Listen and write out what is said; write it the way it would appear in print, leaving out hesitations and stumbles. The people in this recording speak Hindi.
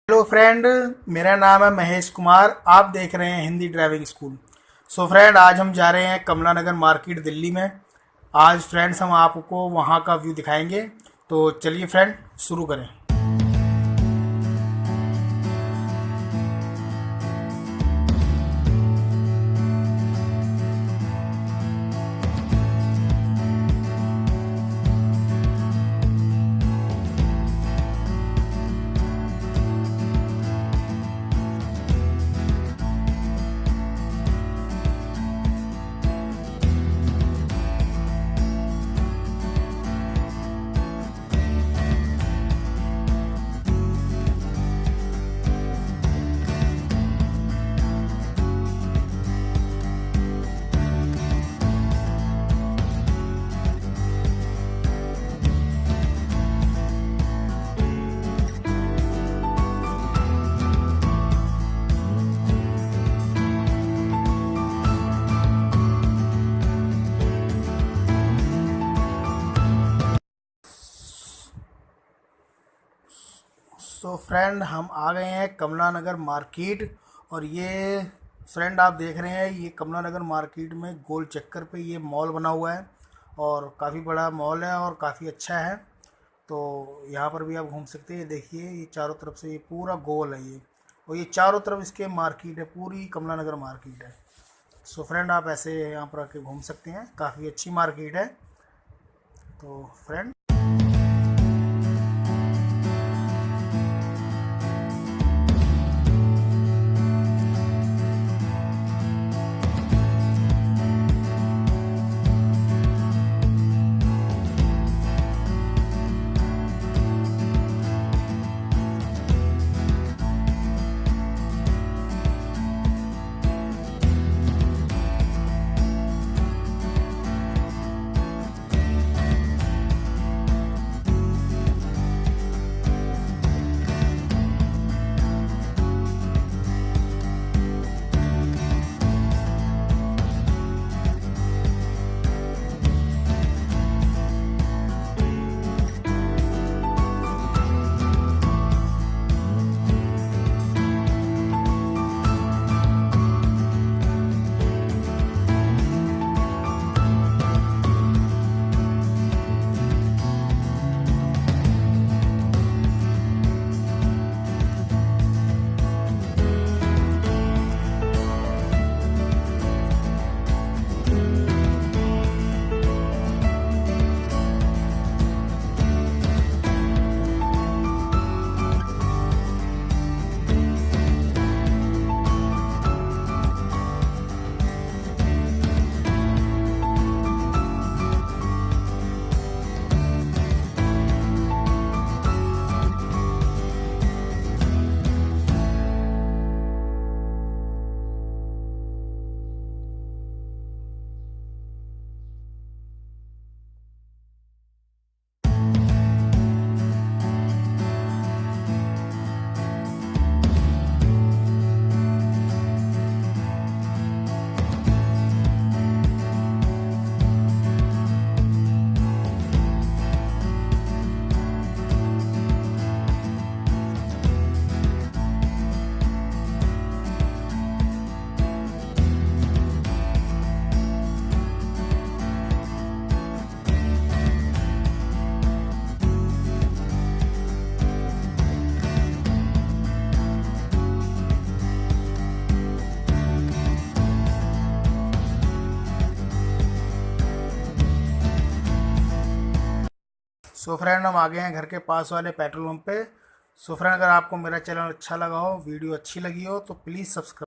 Hello friend. मेरा नाम है महेश कुमार। आप देख रहे हैं Hindi driving school. So friend, आज हम जा रहे हैं कमला नगर मार्केट दिल्ली में। आज फ्रेंड्स हम आपको वहाँ का व्यू दिखाएंगे। तो चलिए फ्रेंड, शुरू करें। सो फ्रेंड, हम आ गए हैं कमला नगर मार्केट। और ये फ्रेंड आप देख रहे हैं, ये कमला नगर मार्केट में गोल चक्कर पे ये मॉल बना हुआ है। और काफ़ी बड़ा मॉल है और काफ़ी अच्छा है। तो यहाँ पर भी आप घूम सकते हैं। ये देखिए, ये चारों तरफ से ये पूरा गोल है ये। और ये चारों तरफ इसके मार्केट है, पूरी कमला नगर मार्केट है। सो फ्रेंड, आप ऐसे यहाँ पर आके घूम सकते हैं, काफ़ी अच्छी मार्केट है। तो फ्रेंड, सो फ्रेंड, हम आ गए हैं घर के पास वाले पेट्रोल पंप पे। सो फ्रेंड, अगर आपको मेरा चैनल अच्छा लगा हो, वीडियो अच्छी लगी हो, तो प्लीज़ सब्सक्राइब।